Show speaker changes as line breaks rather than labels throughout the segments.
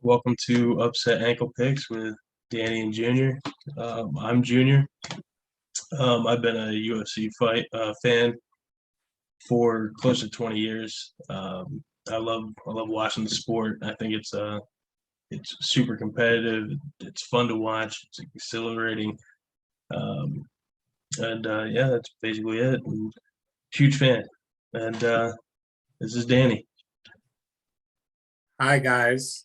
Welcome to Upset Ankle Picks with Danny and Junior. I'm Junior. I've been a UFC fight fan for close to 20 years. I love watching the sport. I think it's super competitive. It's fun to watch. It's exhilarating. Um, and yeah, that's basically it. And huge fan. And this is Danny.
Hi guys.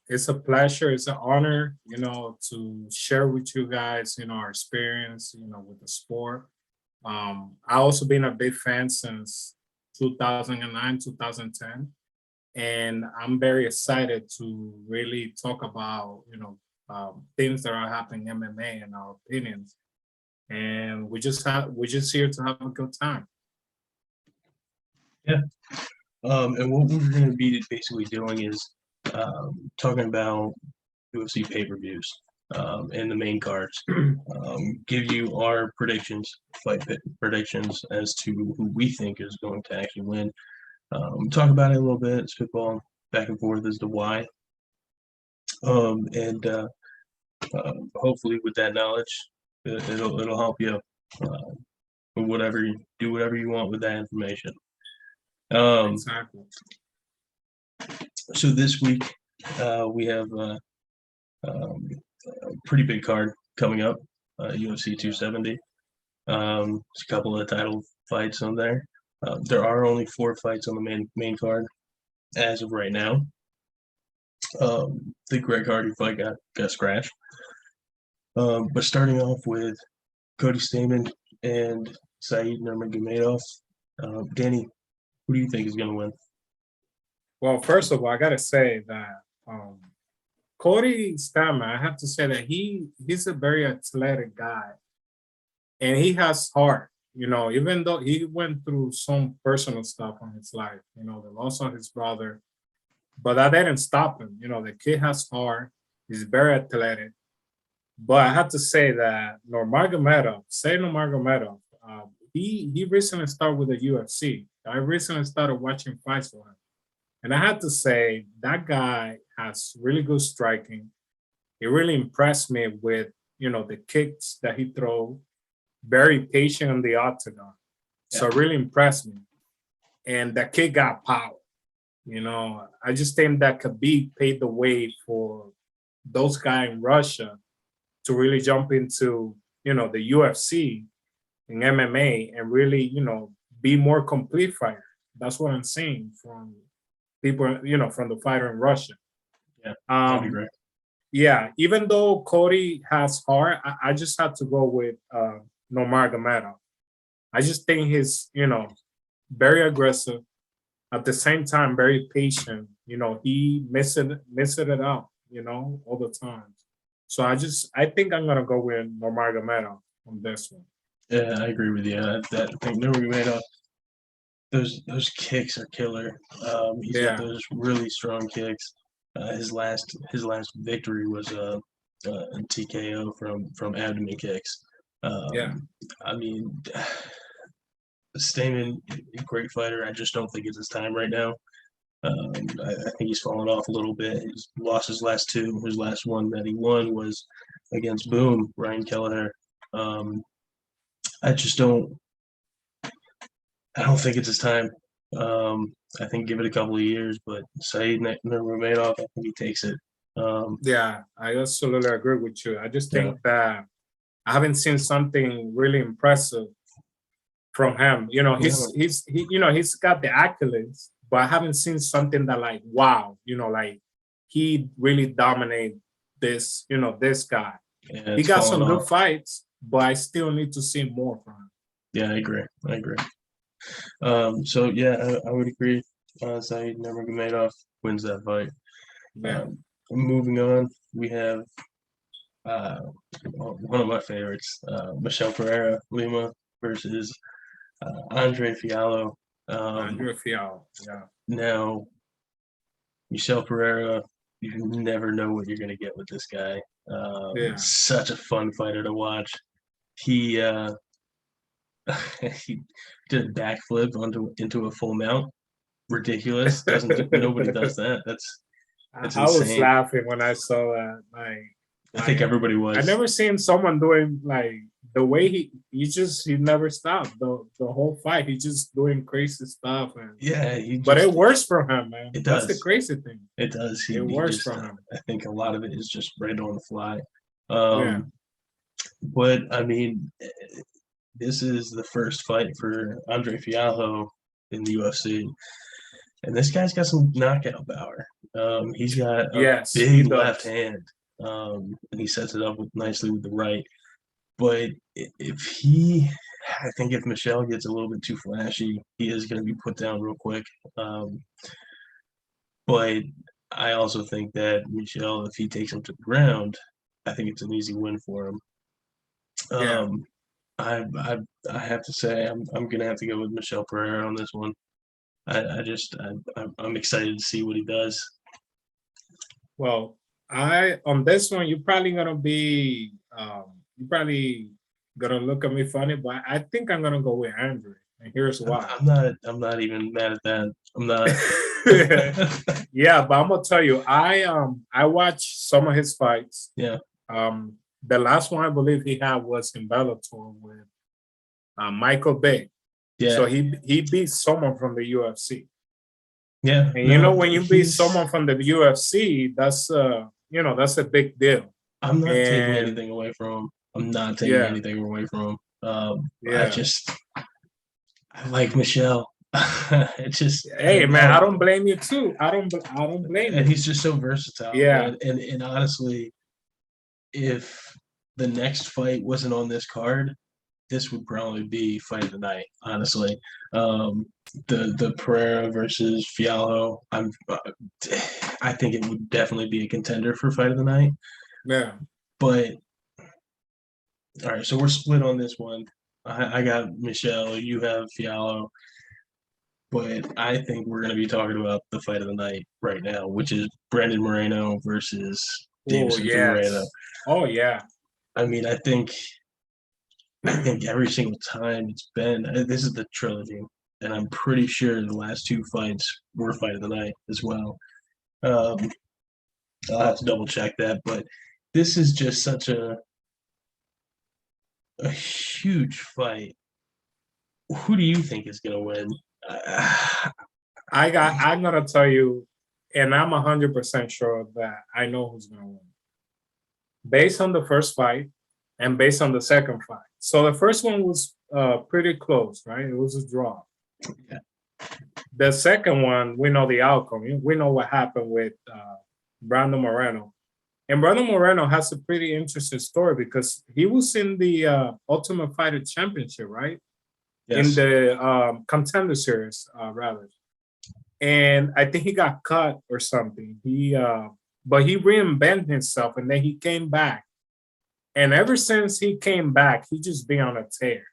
It's a pleasure. It's an honor, to share with you guys, our experience, with the sport. I also been a big fan since 2009, 2010, and I'm very excited to really talk about, things that are happening in MMA and our opinions. And we're just here to have a good time.
Yeah. And what we're going to be basically doing is talking about UFC pay-per-views and the main cards. Give you our predictions as to who we think is going to actually win. Talk about it a little bit, spitball back and forth as to why. And hopefully with that knowledge, it'll help you whatever do whatever you want with that information.
Exactly.
So this week we have a pretty big card coming up, UFC 270. There's a couple of title fights on there. There are only 4 fights on the main card as of right now. The Greg Hardy fight got scratched. But starting off with Cody Stamann and Saeed Nurmagomedov. Danny, who do you think is going to win?
Well, first of all, I gotta say that Cody Stamann, I have to say that he's a very athletic guy, and he has heart. Even though he went through some personal stuff in his life, the loss of his brother, but that didn't stop him. The kid has heart. He's very athletic. But I have to say that Nurmagomedov, he recently started with the UFC. I recently started watching fights for him. And I have to say, that guy has really good striking. He really impressed me with, the kicks that he throws, very patient on the octagon. So it really impressed me. And that kid got power. I just think that Khabib paved the way for those guys in Russia to really jump into, the UFC and MMA and really, be more complete fighter. That's what I'm saying from people, from the fighter in Russia.
Yeah, that'd be great.
Yeah, even though Cody has heart, I just have to go with Nurmagomedov. I just think he's, very aggressive. At the same time, very patient. He missing it out, all the time. So I think I'm gonna go with Nurmagomedov on this one.
Yeah, I agree with you. I think Nurmagomedov, those kicks are killer. He's got those really strong kicks. His last victory was a TKO from abdomen kicks. I mean, Stamann, great fighter. I just don't think it's his time right now. I think he's fallen off a little bit. He's lost his last 2. His last one that he won was against Ryan Kelleher. I just don't. I don't think it's his time. I think give it a couple of years, but Saeed Nurmagomedov, I think he takes it.
Yeah, I absolutely agree with you. I just think that I haven't seen something really impressive from him. He's got the accolades, but I haven't seen something that like wow, like he really dominated this guy.
Yeah,
he got some good fights, but I still need to see more from him.
Yeah, I agree. So yeah, I would agree. Saeed Nurmagomedov wins that fight.
Yeah.
Moving on, we have one of my favorites, Michel Pereira Lima versus Andre Fialho.
Andre Fialho, yeah.
Now, Michel Pereira, you never know what you're going to get with this guy. Such a fun fighter to watch. He he did a backflip into a full mount. Ridiculous. Nobody does that. It's
I was
insane.
laughing when I saw that.
I think everybody
I
was.
never seen someone doing like the way he never stopped the whole fight. He just doing crazy stuff, and
Yeah,
but it works for him, man.
It
That's the
does.
crazy thing.
It does.
It
He
works
just.
for him.
I think a lot of it is just right on the fly.
Yeah,
But I mean, this is the first fight for Andre Fialho in the UFC, and this guy's got some knockout power. He's got a
yes, he
big left
does.
hand, and he sets it up nicely with the right. But if he, I think if Michelle gets a little bit too flashy, he is going to be put down real quick. But I also think that Michelle, if he takes him to the ground, I think it's an easy win for him.
Yeah.
Um, I have to say I'm gonna have to go with Michelle Pereira on this one. I'm excited to see what he does.
Well, I on this one, you probably gonna look at me funny, but I think I'm gonna go with Andre, and here's why.
I'm not even mad at that. I'm not.
Yeah, but I'm gonna tell you, I watched some of his fights.
Yeah.
The last one I believe he had was in Bellator with Michael Bay.
Yeah.
So he beat someone from the UFC.
Yeah.
And you know, when you beat someone from the UFC, that's that's a big deal.
I'm not taking anything away from him. I'm not taking anything away from him. I like Michelle. It's just
hey man, I don't blame you too. I don't blame you.
And he's just so versatile.
Yeah.
And honestly, if the next fight wasn't on this card, this would probably be fight of the night. Honestly, the Pereira versus Fialho, I think it would definitely be a contender for fight of the night.
Yeah.
But all right, so we're split on this one. I got Michelle, you have Fialho, but I think we're going to be talking about the fight of the night right now, which is Brandon Moreno versus Davison Figueiredo.
Oh yeah.
I mean, I think every single time it's been this is the trilogy, and I'm pretty sure the last two fights were fight of the night as well. I'll have to double check that, but this is just such a huge fight. Who do you think is going to win?
I'm gonna tell you, and I'm 100% sure that I know who's gonna win. Based on the first fight and based on the second fight. So the first one was pretty close, right? It was a draw.
Yeah.
The second one, we know the outcome. We know what happened with Brandon Moreno. And Brandon Moreno has a pretty interesting story because he was in the Ultimate Fighter Championship, right?
Yes.
In the Contender Series, rather. And I think he got cut or something. But he reinvented himself, and then he came back. And ever since he came back, he just been on a tear.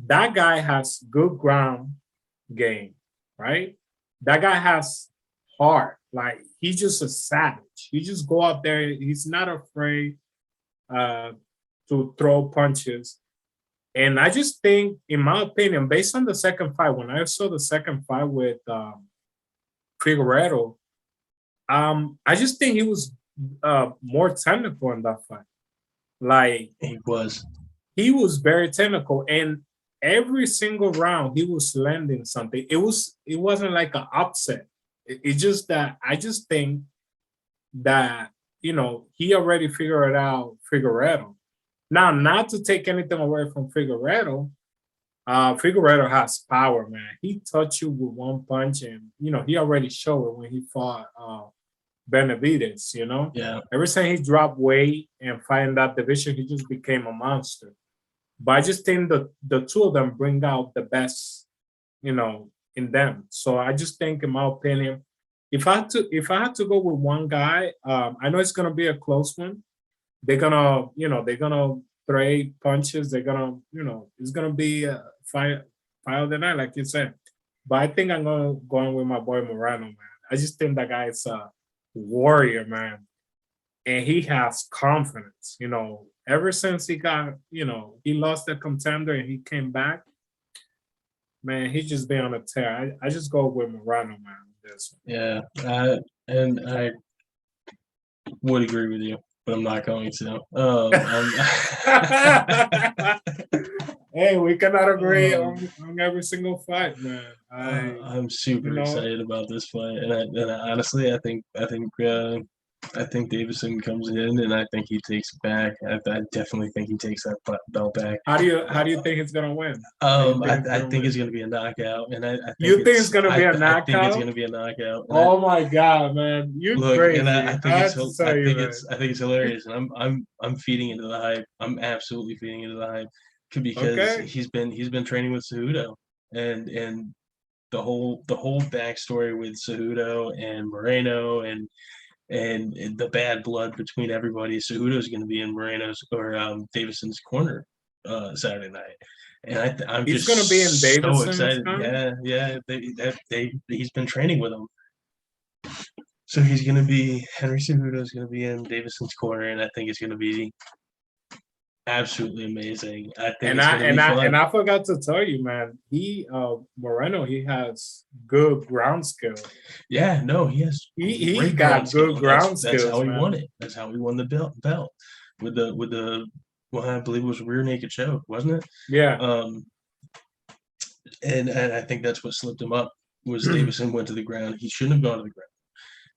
That guy has good ground game, right? That guy has heart. Like, he's just a savage. He just go out there. He's not afraid to throw punches. And I just think, in my opinion, based on the second fight, when I saw the second fight with Figueiredo, I just think he was more technical in that fight. Like, he was very technical, and every single round he was landing something. It wasn't like an upset. It's just that I just think that he already figured out Figueiredo. Now, not to take anything away from Figueiredo, Figueiredo has power, man. He touched you with one punch, and he already showed it when he fought Benavidez.
Yeah.
Ever since he dropped weight and fighting that division, he just became a monster. But I just think the two of them bring out the best, in them. So I just think, in my opinion, if I had to go with one guy, I know it's gonna be a close one. They're gonna trade punches. They're gonna, it's gonna be a fight of the night, like you said. But I think I'm gonna go with my boy Moreno, man. I just think that guy is a warrior, man, and he has confidence. Ever since he got, he lost the contender and he came back, man, he's just been on a tear. I just go with Moreno, man. This one.
Yeah, and would agree with you, but I'm not going to.
Hey, we cannot agree
Um,
on every single fight, man.
I'm super
you know,
excited about this fight, and honestly, I think Davison comes in, and I think he takes it back. I definitely think he takes that belt back.
how do you think he's gonna win? How do you think
I think it's going to be a knockout, and I think
You think it's gonna be a
I think it's going
knockout?
to be a knockout. And
Oh my god, man, you
look, and
crazy! I have to tell you, man.
I think it's hilarious, and I'm feeding into the hype. I'm absolutely feeding into the hype because
Okay,
he's been training with Cejudo, and the whole backstory with Cejudo and Moreno and the bad blood between everybody. Cejudo's going to be in Moreno's or Davison's corner Saturday night, and I'm
he's
just
gonna be in
so
Davidson's
excited.
corner.
Yeah. He's been training with him, so he's going to be Henry Cejudo's going to be in Davison's corner, and I think it's going to be absolutely amazing. I think it's going to be fun.
I forgot to tell you, man. Moreno, he has good ground skill.
Yeah, no, he has
He
great ground
got good
skill.
ground
That's
skills,
how he
man.
won it. That's how he won the belt with the well, I believe it was rear naked choke, wasn't it?
Yeah,
Um, and I think that's what slipped him up was Davison went to the ground. He shouldn't have gone to the ground.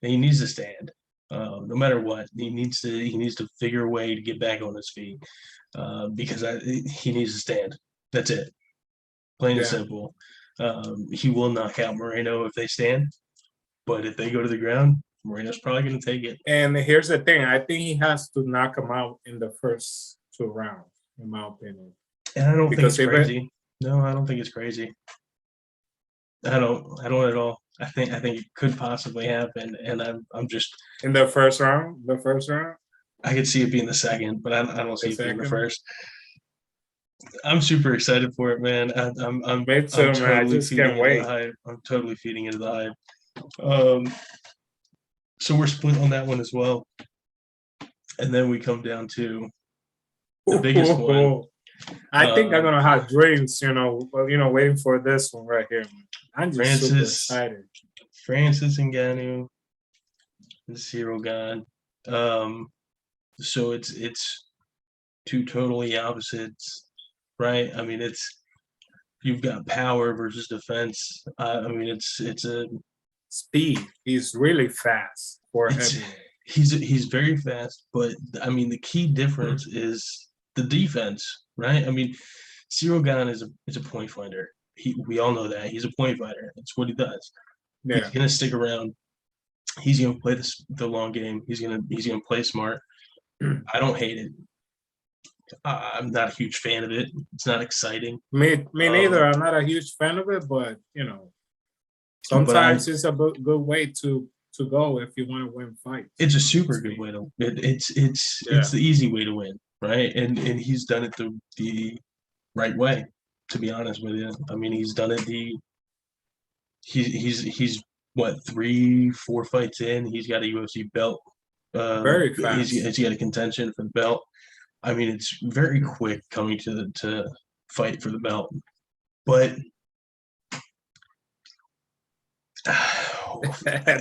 And he needs to stand. No matter what, he needs to figure a way to get back on his feet because he needs to stand. That's it, plain and
yeah.
simple. He will knock out Moreno if they stand, but if they go to the ground, Moreno's probably going to take it.
And here's the thing: I think he has to knock him out in the first 2 rounds, in my opinion.
And I don't think
Because
it's crazy. No, I don't think it's crazy. I don't at all. I think it could possibly happen, and I'm just
in the first round,
I could see it being the second, but I don't see
the
it being the
second.
first. I'm super excited for it, man.
Me too,
I'm
man. I
totally
just
feeding
can't
into the
wait.
hype. I'm totally feeding into the hype. So we're split on that one as well, and then we come down to the biggest one.
I think I'm gonna have dreams, waiting for this one right here. Man. I'm just super excited.
Francis Ngannou and Cyril Gane. So it's two totally opposites, right? I mean, you've got power versus defense. I mean, it's a
speed. He's really fast for heavyweight.
He's very fast, but I mean, the key difference is the defense, right? I mean, Cyril Gane is a point fighter. We all know that he's a point fighter. That's what he does.
Yeah.
He's gonna stick around. He's gonna play the long game. He's gonna play smart. I don't hate it. I'm not a huge fan of it. It's not exciting.
Me neither. I'm not a huge fan of it, but sometimes it's a good way to go if you want to win fights.
It's a super good way to. It's the easy way to win, right? And he's done it the right way. To be honest with you, I mean, he's done it he's what 3-4 fights in. He's got a UFC belt.
Very fast.
He's got a contention for the belt. I mean, it's very quick coming to fight for the belt, but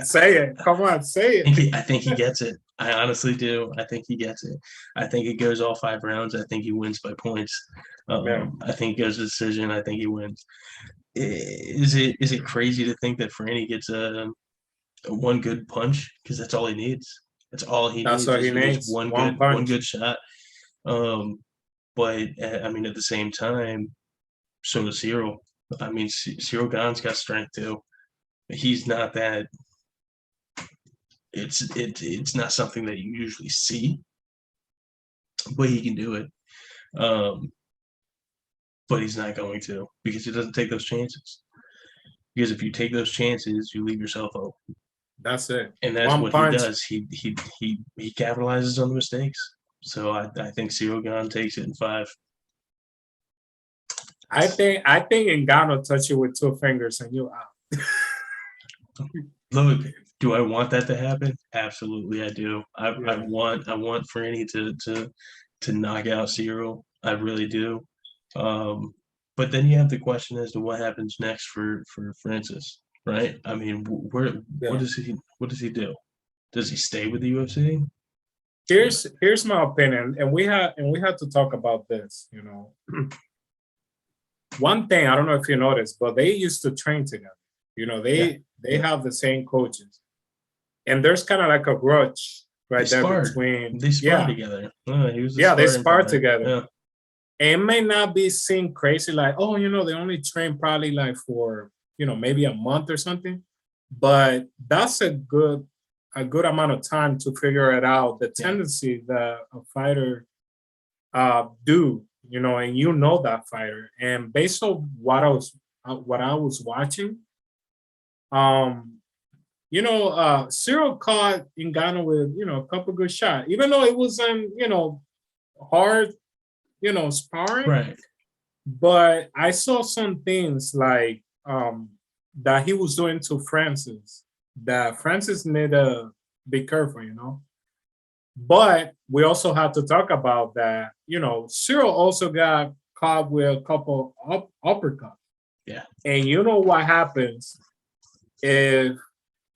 say it. Come on, say it.
I think he gets it. I honestly do. I think he gets it. I think it goes all 5 rounds. I think he wins by points. I think it goes to decision. I think he wins. Is it crazy to think that Franny gets a one good punch because that's all he needs? That's all he needs.
That's what he needs.
One good shot. But I mean, at the same time, so does Cyril. I mean, Cyril Gane's got strength too. He's not that. It's not something that you usually see, but he can do it. But he's not going to because he doesn't take those chances. Because if you take those chances, you leave yourself open.
That's it.
And that's what he does. He capitalizes on the mistakes. So I think Cyril Gane takes it in 5.
I think Ngannou touch you with 2 fingers and you're out.
Look, do I want that to happen? Absolutely, I do. I want Franny to knock out Cyril. I really do. But then you have the question as to what happens next for Francis, right? I mean, what does he do? Does he stay with the UFC?
Here's my opinion, and we had to talk about this. One thing, I don't know if you noticed, but they used to train together. They have the same coaches, and there's kind of like a grudge right there between.
They sparred together.
They sparred together.
Yeah.
And it may not be seen crazy, like, oh, they only train probably like for maybe a month or something, but that's a good amount of time to figure it out. The tendency that a fighter do, and that fighter, and based on what I was watching, Cyril caught Ngannou with a couple good shots, even though it wasn't hard, sparring.
Right.
But I saw some things like that he was doing to Francis, that Francis need to be careful, But we also have to talk about that, Cyril also got caught with a couple uppercuts.
Yeah.
And you know what happens if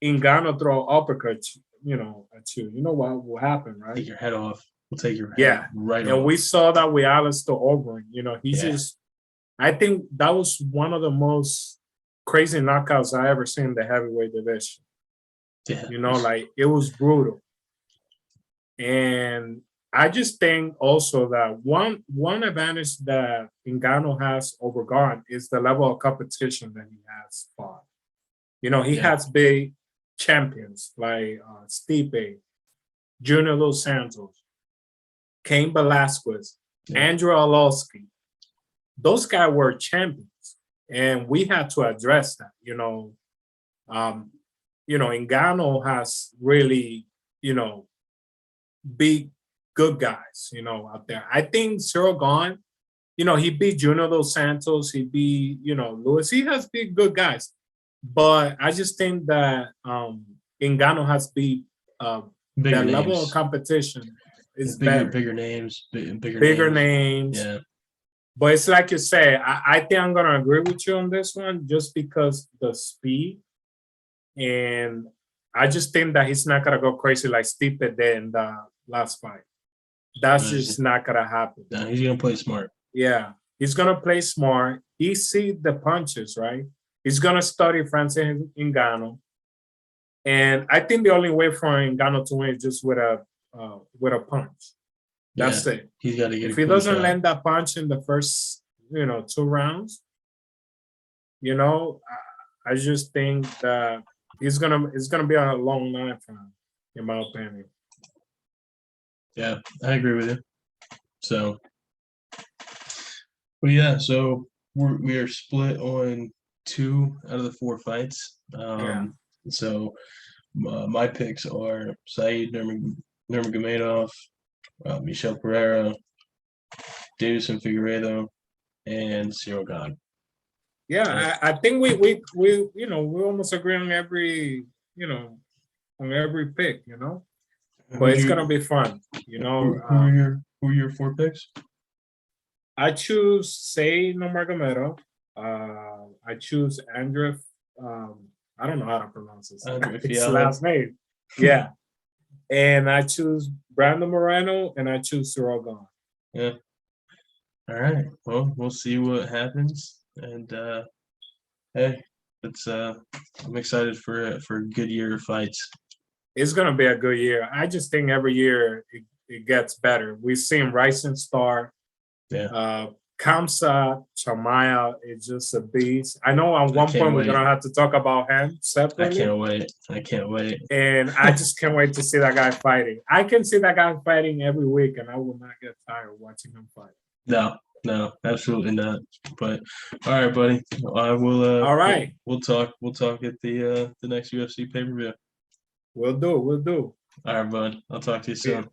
Ngannou throw uppercuts, at you? You know what will happen, right?
Take your head off. We'll take your head right off.
And we saw that with Alistair Overeem. I think that was one of the most crazy knockouts I ever seen in the heavyweight division.
Yeah.
Like it was brutal. And I just think also that one advantage that Ngannou has over Garn is the level of competition that he has fought. He has big champions like Stipe, Junior Dos Santos, Cain Velasquez, Andrew Arlovsky. Those guys were champions, and we had to address that. Ngannou has really, big good guys, out there. I think Cyril Gane, he beat Junior Dos Santos, he beat, Lewis. He has big good guys, but I just think that Ngannou has beat that
names.
level of competition is
bigger names,
bigger names.
Yeah.
But it's like you say, I think I'm gonna agree with you on this one, just because the speed, and I just think that he's not gonna go crazy like Stipe did in the last fight. That's just not gonna happen.
No, he's gonna play smart.
Yeah, he's gonna play smart. He see the punches, right? He's gonna study Francis Ngannou, and I think the only way for Ngannou to win is just with a punch. That's it.
He's got to get.
If he doesn't land that punch in the first, 2 rounds, I just think that it's gonna be a long night for him, in my opinion.
Yeah, I agree with you. So, but yeah, so we are split on 2 out of the 4 fights. So my picks are Said Nurmagomedov, Michel Pereira, Davison Figueiredo, and Cyril Gane.
Yeah, I think we almost agree on every pick, but it's gonna be fun,
Who are your 4 picks?
I choose Say Nurmagomedov. I choose Andrew. I don't know how to pronounce his last name. Yeah, and I choose Brandon Moreno, and I choose Cyril Gane.
Yeah. All right. Well, we'll see what happens. And hey, I'm excited for a good year of fights.
It's gonna be a good year. I just think every year it gets better. We've seen Rising Star.
Yeah.
Kamsa Chamaya is just a beast. I know at one point we're gonna have to talk about him separately.
I can't wait.
And I just can't wait to see that guy fighting. I can see that guy fighting every week, and I will not get tired watching him fight.
No, absolutely not. But all right, buddy. I will.
All right.
We'll talk at the next UFC pay-per-view.
We'll do.
All right, bud. I'll talk to you soon.